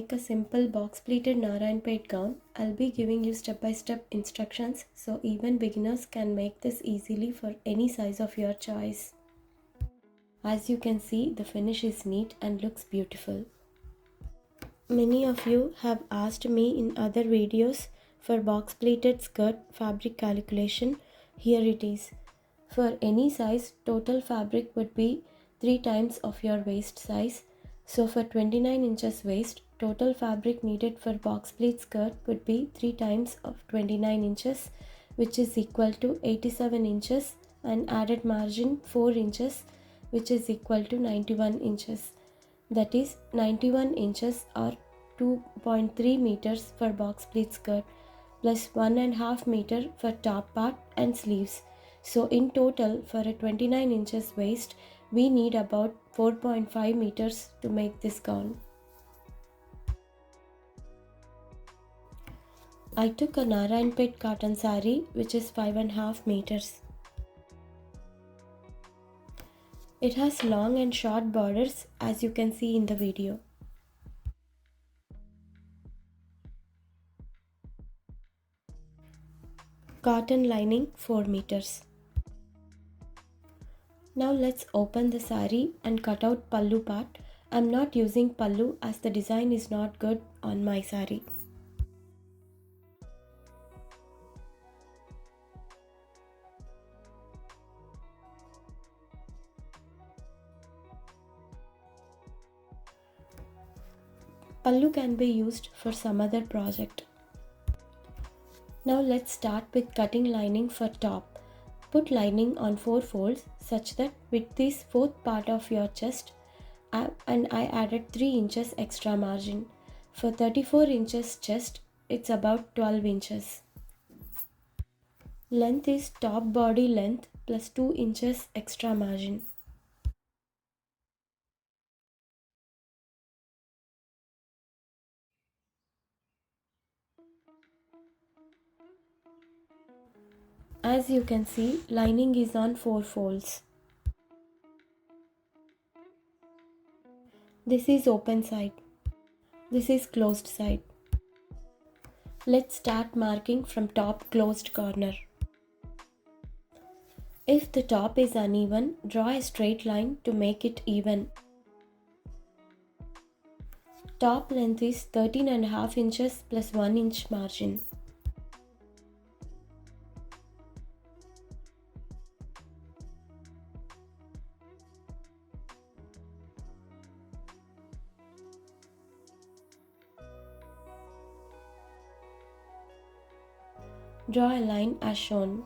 make a simple box pleated Narayanpet gown, I'll be giving you step-by-step instructions so even beginners can make this easily for any size of your choice. As you can see, the finish is neat and looks beautiful. Many of you have asked me in other videos for box pleated skirt fabric calculation. Here it is. For any size, total fabric would be 3 times of your waist size. So for 29 inches waist, total fabric needed for box pleat skirt would be 3 times of 29 inches, which is equal to 87 inches, and added margin 4 inches, which is equal to 91 inches. That is 91 inches or 2.3 meters for box pleat skirt plus 1.5 meter for top part and sleeves. So in total, for a 29 inches waist, we need about 4.5 meters to make this gown. I took a Narayanpet cotton saree which is 5.5 meters. It has long and short borders as you can see in the video. Cotton lining 4 meters. Now let's open the saree and cut out pallu part. I'm not using pallu as the design is not good on my saree. Pallu can be used for some other project. Now let's start with cutting lining for top. Put lining on 4 folds such that width is 4th part of your chest, and I added 3 inches extra margin. For 34 inches chest, it's about 12 inches. Length is top body length plus 2 inches extra margin. As you can see, lining is on 4 folds. This is open side. This is closed side. Let's start marking from top closed corner. If the top is uneven, draw a straight line to make it even. Top length is 13.5 inches plus 1 inch margin. Draw a line as shown.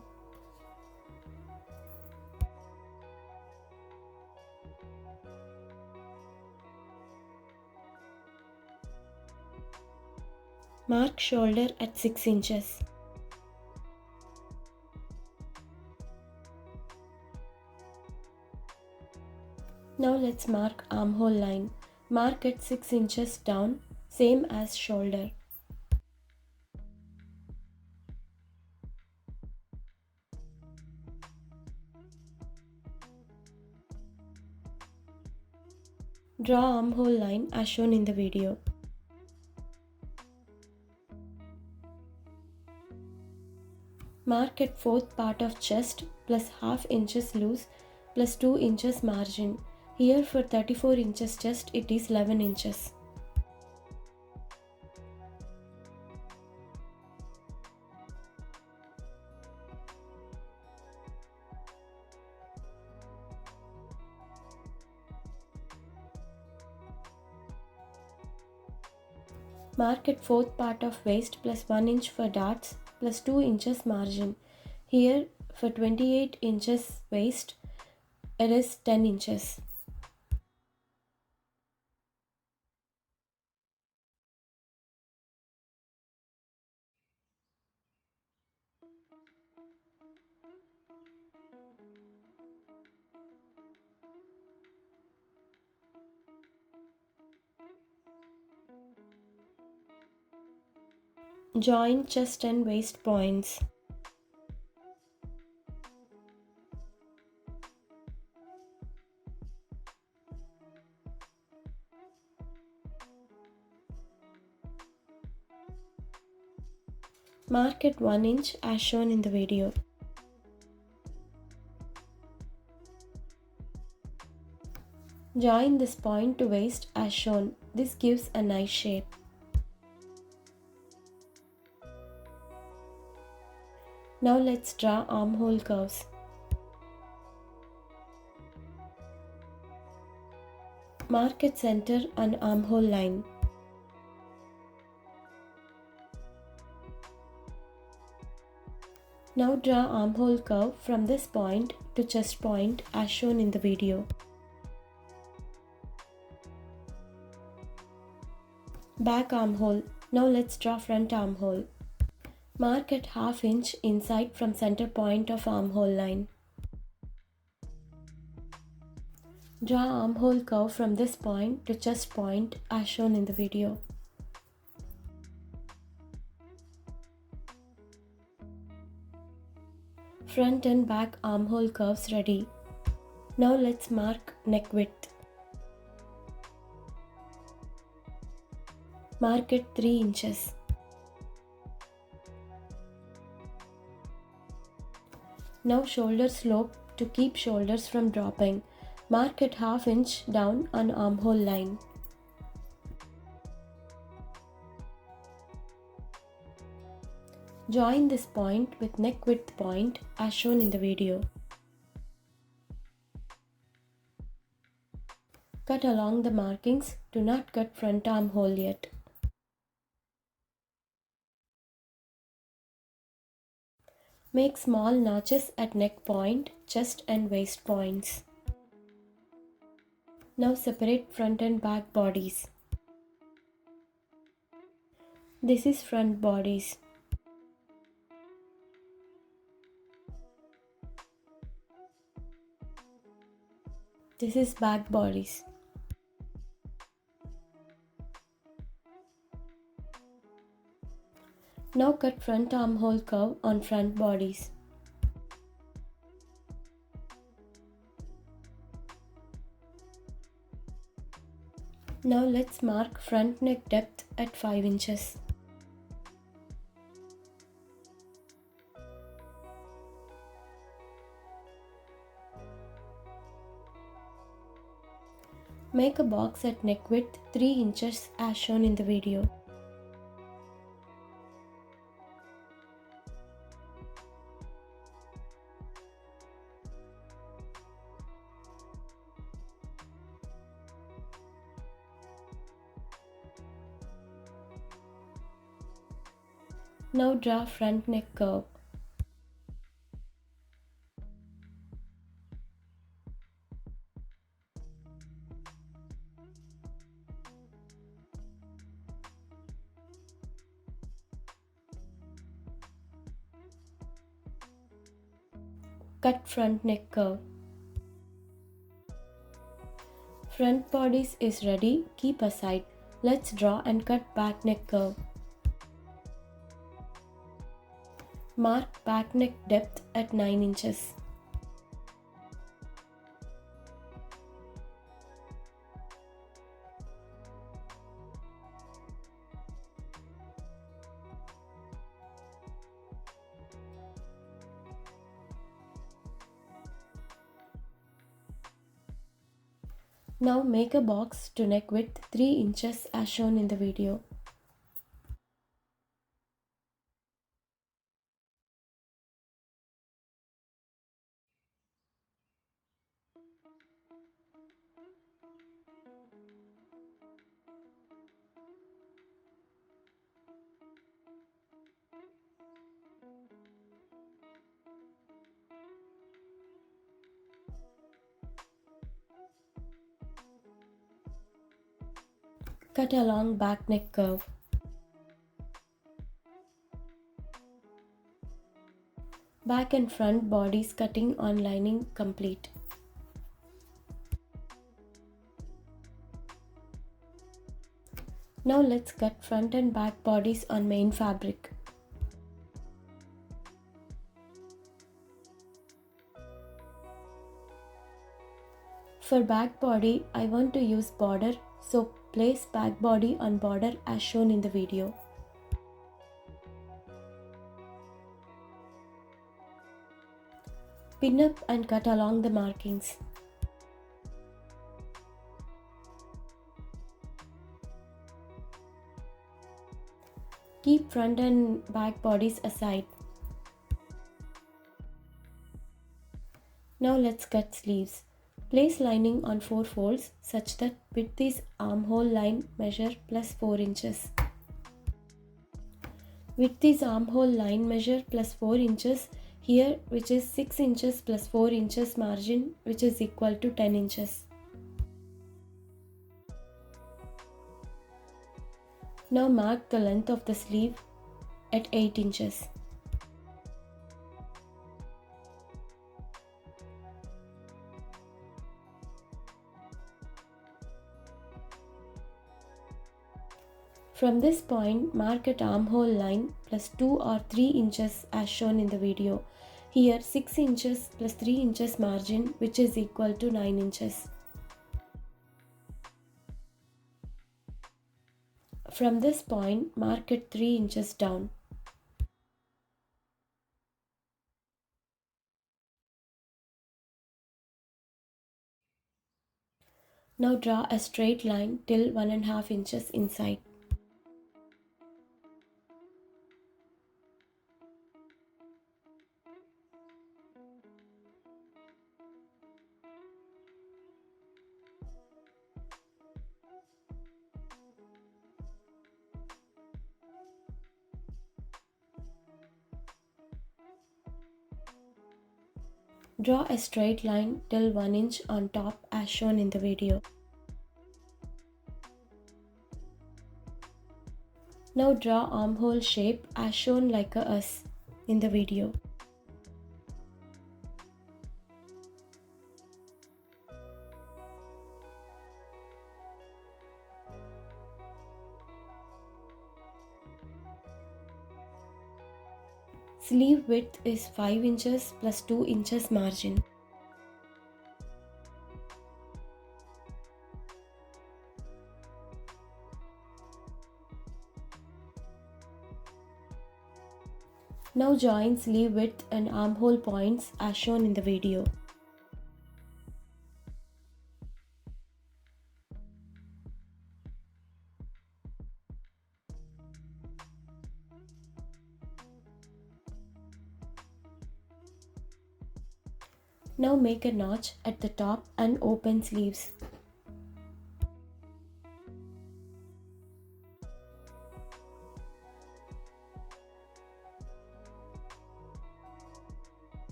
Mark shoulder at 6 inches. Now let's mark armhole line. Mark at 6 inches down, same as shoulder. Draw armhole line as shown in the video. Mark at 4th part of chest plus half inches loose plus 2 inches margin. Here for 34 inches chest it is 11 inches. Mark at 4th part of waist plus 1 inch for darts plus 2 inches margin. Here for 28 inches waist it is 10 inches. Join chest and waist points. Mark at 1 inch as shown in the video. Join this point to waist as shown. This gives a nice shape. Now let's draw armhole curves. Mark at center an armhole line. Now draw armhole curve from this point to chest point as shown in the video. Back armhole. Now let's draw front armhole. Mark at ½ inch inside from center point of armhole line. Draw armhole curve from this point to chest point as shown in the video. Front and back armhole curves ready. Now let's mark neck width. Mark at 3 inches. Now shoulder slope to keep shoulders from dropping. Mark at ½ inch down on armhole line. Join this point with neck width point as shown in the video. Cut along the markings. Do not cut front armhole yet. Make small notches at neck point, chest and waist points. Now separate front and back bodies. This is front bodies. This is back bodies. Now cut front armhole curve on front bodies. Now let's mark front neck depth at 5 inches. Make a box at neck width 3 inches as shown in the video. Now draw front neck curve. Cut front neck curve. Front bodice is ready, keep aside. Let's draw and cut back neck curve. Mark back neck depth at 9 inches. Now make a box to neck width 3 inches as shown in the video. Cut along back neck curve. Back and front bodies cutting on lining complete. Now let's cut front and back bodies on main fabric. For back body, I want to use border, so place back body on border as shown in the video. Pin up and cut along the markings. Keep front and back bodies aside. Now let's cut sleeves. Place lining on 4 folds such that width is armhole line measure plus 4 inches. Width is armhole line measure plus 4 inches here, which is 6 inches plus 4 inches margin, which is equal to 10 inches. Now mark the length of the sleeve at 8 inches. From this point, mark at armhole line plus 2 or 3 inches as shown in the video. Here 6 inches plus 3 inches margin, which is equal to 9 inches. From this point, mark at 3 inches down. Now draw a straight line till 1.5 inches inside. Draw a straight line till 1 inch on top as shown in the video. Now draw armhole shape as shown like a S in the video. Sleeve width is 5 inches plus 2 inches margin. Now join sleeve width and armhole points as shown in the video. Now make a notch at the top and open sleeves.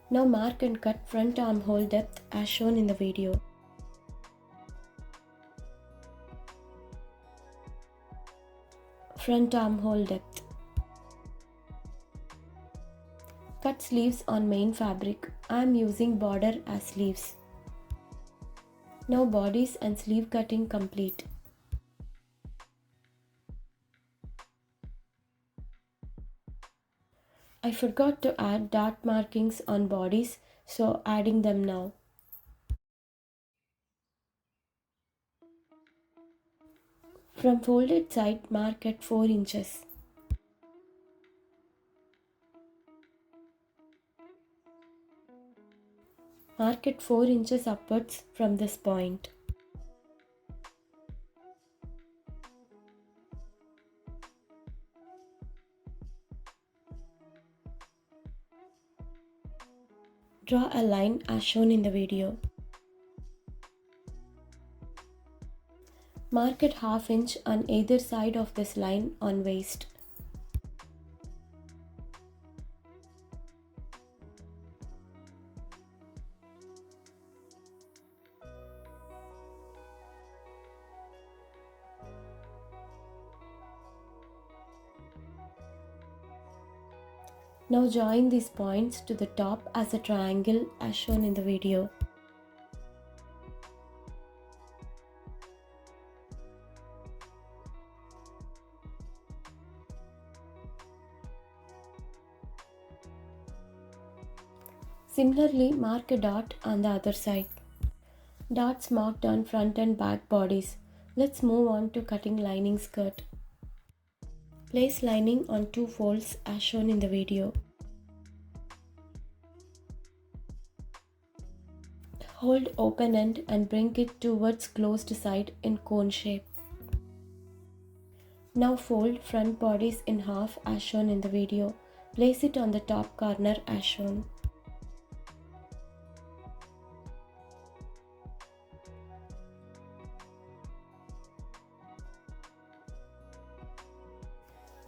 Now mark and cut front armhole depth as shown in the video. Front armhole depth. Cut sleeves on main fabric. I am using border as sleeves. Now bodice and sleeve cutting complete. I forgot to add dot markings on bodies, so adding them now. From folded side, mark at 4 inches. Mark at 4 inches upwards from this point. Draw a line as shown in the video. Mark at ½ inch on either side of this line on waist. Now join these points to the top as a triangle as shown in the video. Similarly, mark a dot on the other side. Dots marked on front and back bodies. Let's move on to cutting lining skirt. Place lining on 2 folds as shown in the video. Hold open end and bring it towards closed side in cone shape. Now fold front bodice in half as shown in the video. Place it on the top corner as shown.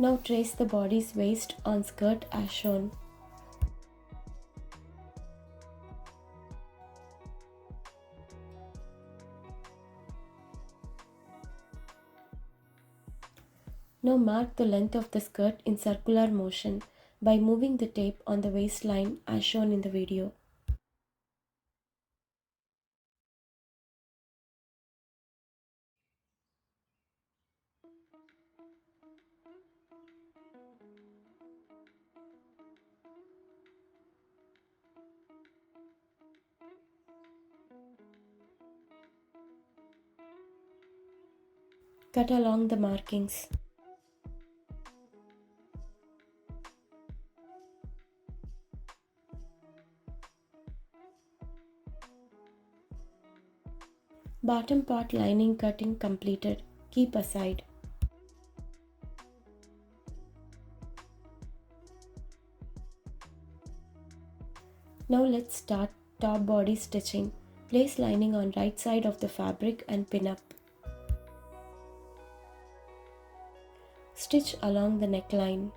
Now trace the body's waist on skirt as shown. Now mark the length of the skirt in circular motion by moving the tape on the waistline as shown in the video. Cut along the markings. Bottom part lining cutting completed. Keep aside. Now let's start top body stitching. Place lining on right side of the fabric and pin up. Stitch along the neckline.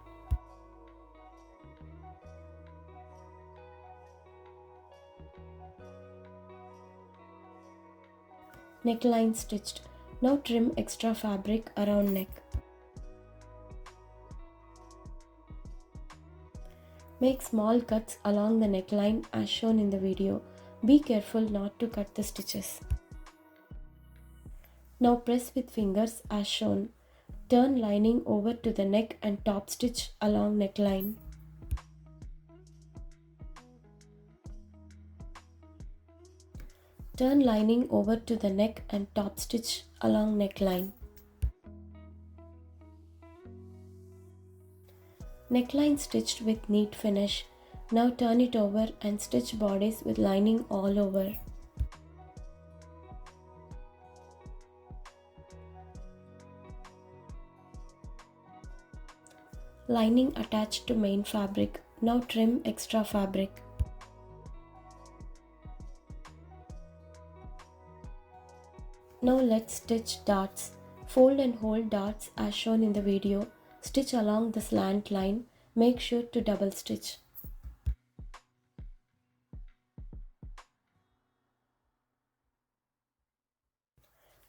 Neckline stitched. Now trim extra fabric around neck. Make small cuts along the neckline as shown in the video. Be careful not to cut the stitches. Now press with fingers as shown. Turn lining over to the neck and top stitch along neckline. Turn lining over to the neck and top stitch along neckline. Neckline stitched with neat finish. Now turn it over and stitch bodice with lining all over. Lining attached to main fabric. Now trim extra fabric. Now let's stitch darts. Fold and hold darts as shown in the video. Stitch along the slant line. Make sure to double stitch.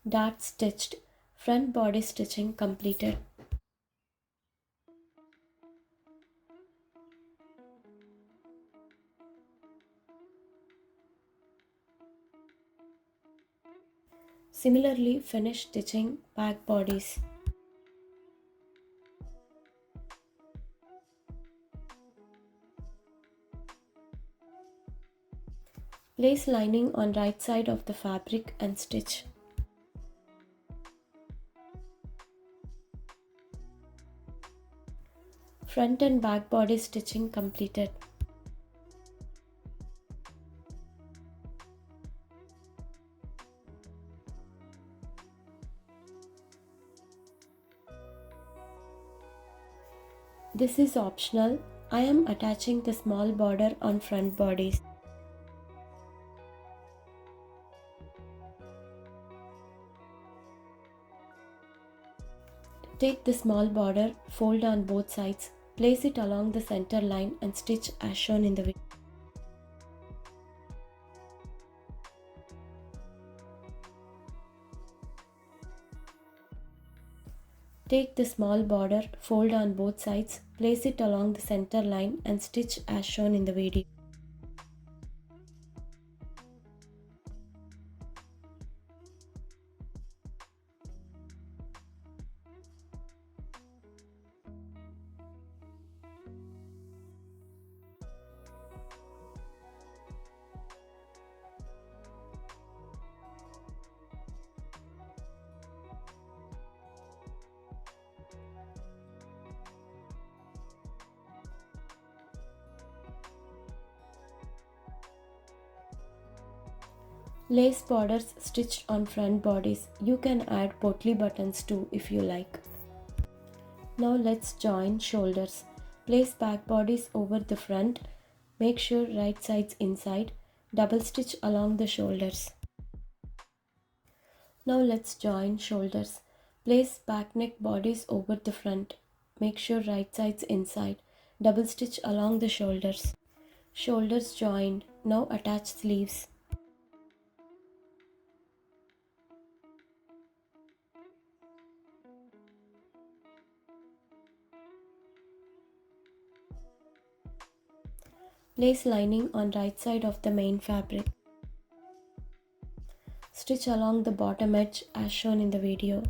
Dart stitched. Front body stitching completed. Similarly, finish stitching back bodies. Place lining on right side of the fabric and stitch. Front and back body stitching completed. This is optional. I am attaching the small border on front bodies. Take the small border, fold on both sides, place it along the center line and stitch as shown in the video. Take the small border, fold on both sides, place it along the center line and stitch as shown in the video. Lace borders stitched on front bodice. You can add potli buttons too if you like. Now let's join shoulders. Place back bodice over the front. Make sure right sides inside. Double stitch along the shoulders. Now let's join shoulders. Place back neck bodice over the front. Make sure right sides inside. Double stitch along the shoulders. Shoulders joined. Now attach sleeves. Place lining on right side of the main fabric. Stitch along the bottom edge as shown in the video.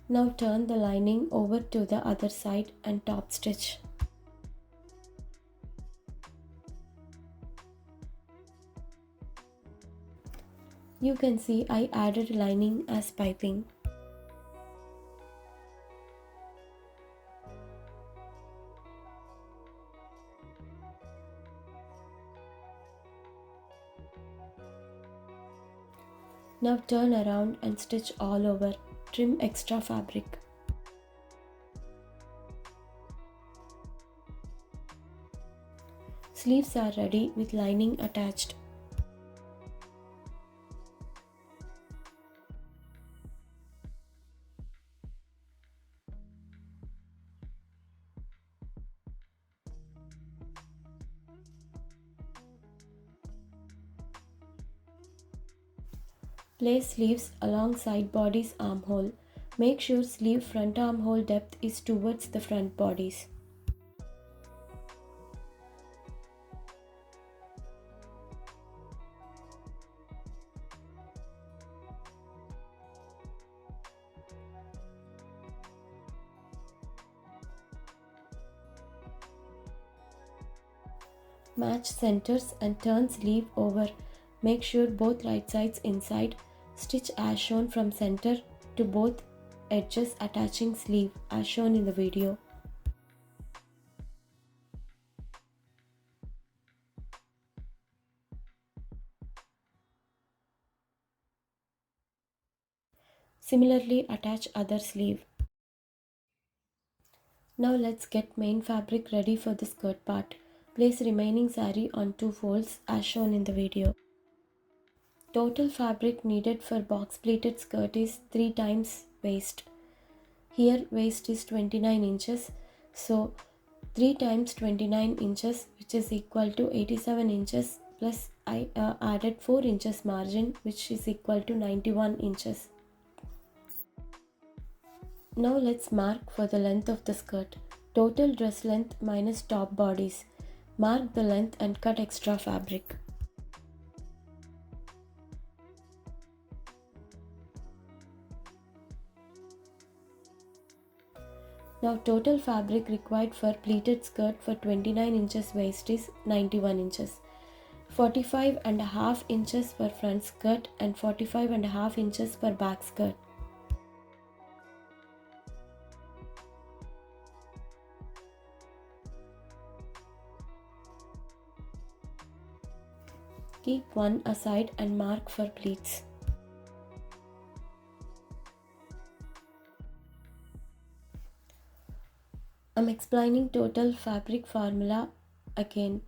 Now turn the lining over to the other side and top stitch. You can see I added lining as piping. Now turn around and stitch all over. Trim extra fabric. Sleeves are ready with lining attached. Place sleeves alongside body's armhole. Make sure sleeve front armhole depth is towards the front bodice. Match centers and turn sleeve over. Make sure both right sides inside. Stitch as shown from center to both edges attaching sleeve as shown in the video. Similarly attach other sleeve. Now let's get main fabric ready for the skirt part. Place remaining saree on 2 folds as shown in the video. Total fabric needed for box pleated skirt is 3 times waist. Here waist is 29 inches. So 3 times 29 inches which is equal to 87 inches plus I added 4 inches margin which is equal to 91 inches. Now let's mark for the length of the skirt. Total dress length minus top bodice. Mark the length and cut extra fabric. Now total fabric required for pleated skirt for 29 inches waist is 91 inches. 45.5 inches for front skirt and 45.5 inches for back skirt. Keep one aside and mark for pleats. I'm explaining total fabric formula again.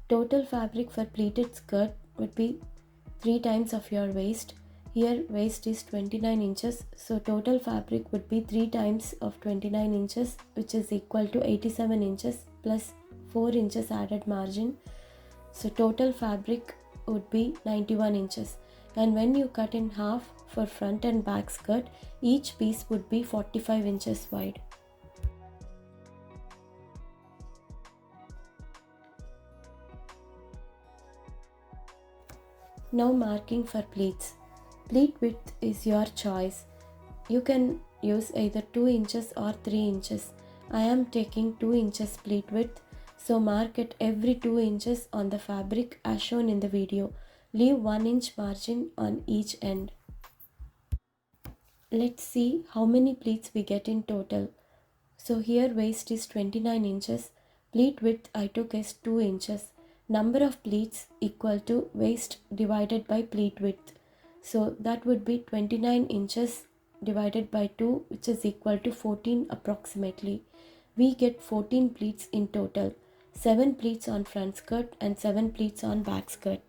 Total fabric for pleated skirt would be 3 times of your waist. Here waist is 29 inches, so total fabric would be 3 times of 29 inches which is equal to 87 inches plus 4 inches added margin. So total fabric would be 91 inches. And when you cut in half for front and back skirt, each piece would be 45 inches wide. Now marking for pleats. Pleat width is your choice. You can use either 2 inches or 3 inches. I am taking 2 inches pleat width, so mark at every 2 inches on the fabric as shown in the video. Leave 1 inch margin on each end. Let's see how many pleats we get in total. So here waist is 29 inches. Pleat width I took is 2 inches. Number of pleats equal to waist divided by pleat width. So that would be 29 inches divided by 2, which is equal to 14 approximately. We get 14 pleats in total. 7 pleats on front skirt and 7 pleats on back skirt.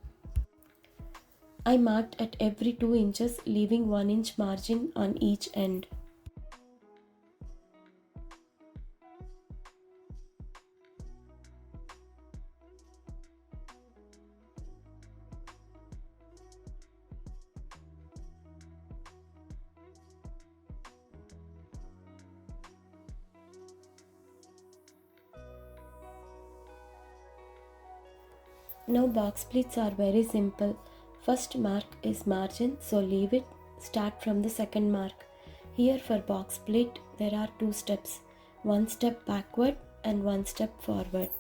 I marked at every 2 inches, leaving 1 inch margin on each end. Now box pleats are very simple. First mark is margin, so leave it. Start from the second mark. Here for box pleat there are 2 steps. 1 step backward and 1 step forward.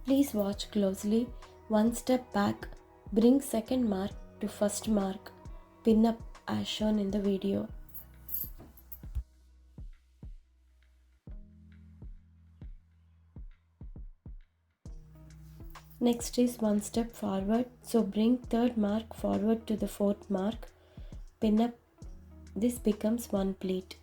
Please watch closely. 1 step back, bring second mark to first mark. Pin up as shown in the video. Next is 1 step forward, so bring third mark forward to the fourth mark. Pin up. This becomes 1 pleat.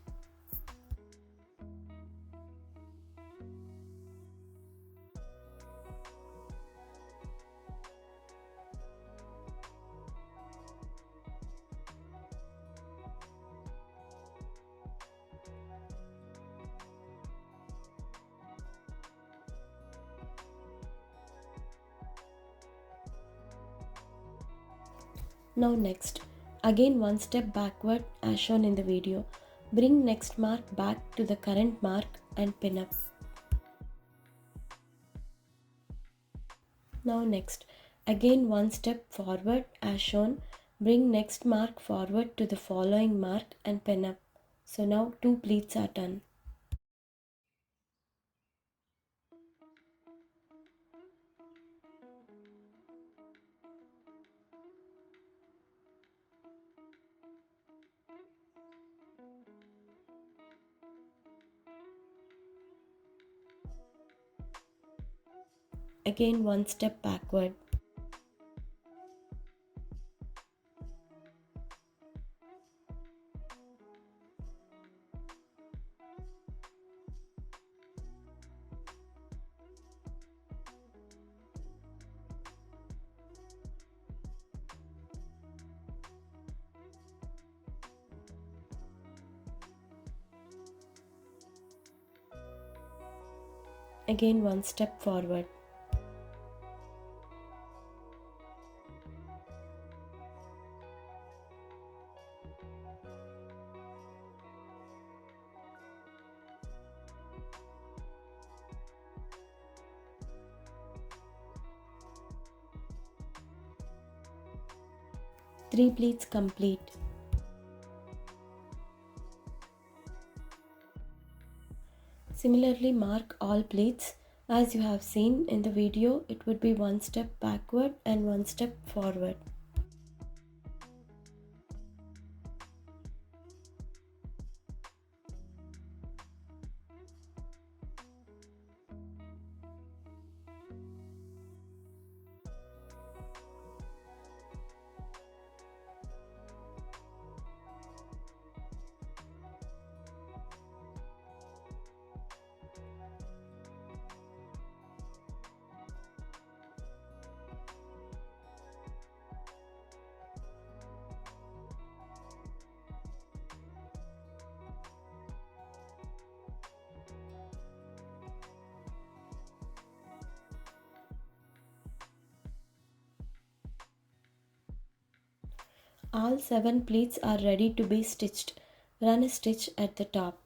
Now next, again 1 step backward as shown in the video. Bring next mark back to the current mark and pin up. Now next, again 1 step forward as shown. Bring next mark forward to the following mark and pin up. So now 2 pleats are done. Again 1 step backward. Again 1 step forward. Three pleats complete. Similarly, mark all pleats. As you have seen in the video, it would be 1 step backward and 1 step forward. All 7 pleats are ready to be stitched. Run a stitch at the top.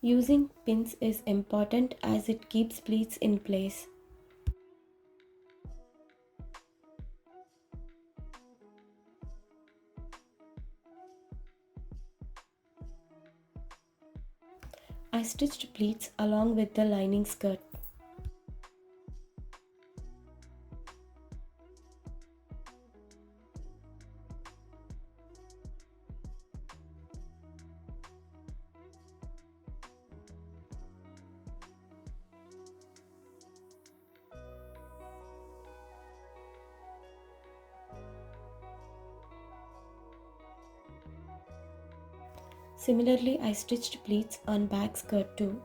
Using pins is important as it keeps pleats in place. I stitched pleats along with the lining skirt. Similarly, I stitched pleats on back skirt too.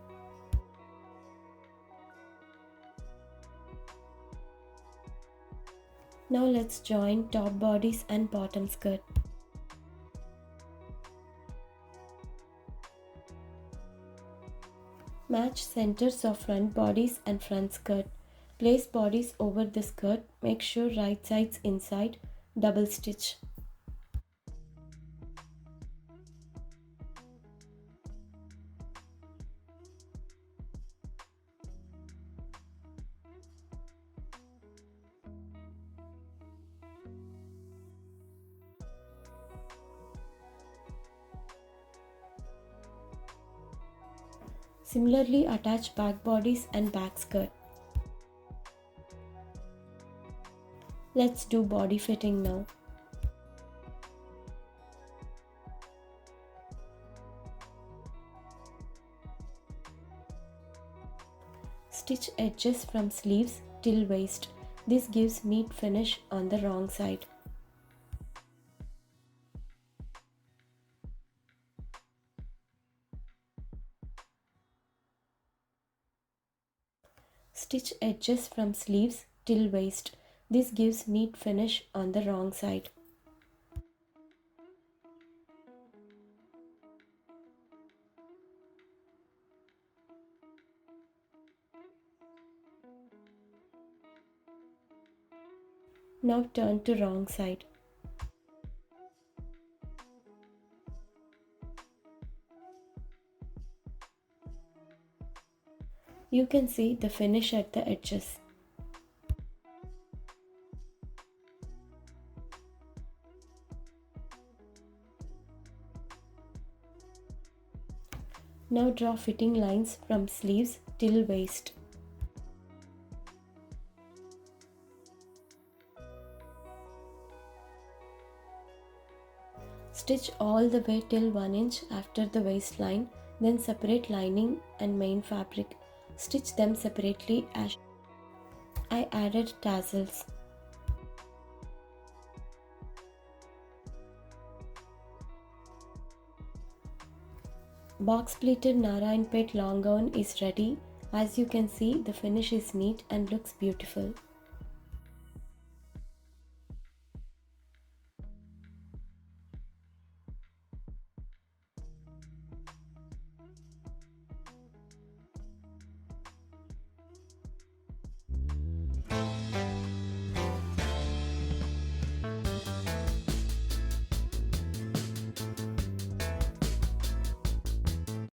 Now let's join top bodice and bottom skirt. Match centers of front bodice and front skirt. Place bodice over the skirt, make sure right sides inside, double stitch. Similarly, attach back bodice and back skirt. Let's do body fitting now. Stitch edges from sleeves till waist. This gives neat finish on the wrong side. Stitch edges from sleeves till waist. This gives neat finish on the wrong side. Now turn to wrong side. You can see the finish at the edges. Now draw fitting lines from sleeves till waist. Stitch all the way till 1 inch after the waistline, then separate lining and main fabric. Stitch them separately as I added tassels. Box pleated Narayanpet long gown is ready. As you can see, the finish is neat and looks beautiful.